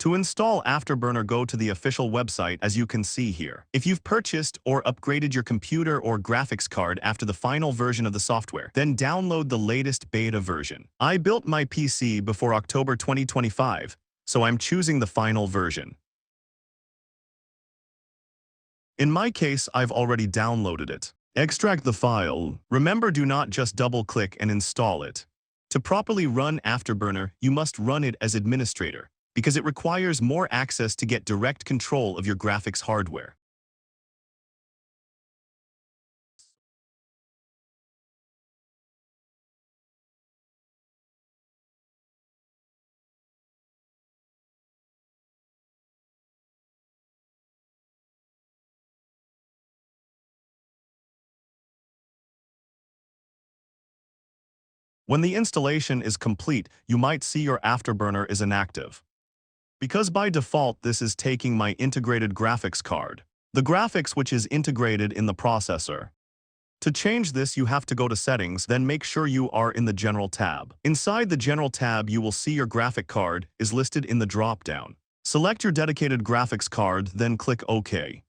To install Afterburner, go to the official website as you can see here. If you've purchased or upgraded your computer or graphics card after the final version of the software, then download the latest beta version. I built my PC before October 2025, so I'm choosing the final version. In my case, I've already downloaded it. Extract the file. Remember, do not just double-click and install it. To properly run Afterburner, you must run it as administrator, because it requires more access to get direct control of your graphics hardware. When the installation is complete, you might see your Afterburner is inactive. Because by default this is taking my integrated graphics card, the graphics which is integrated in the processor. To change this, you have to go to Settings, then make sure you are in the General tab. Inside the General tab, you will see your graphic card is listed in the drop-down. Select your dedicated graphics card, then click OK.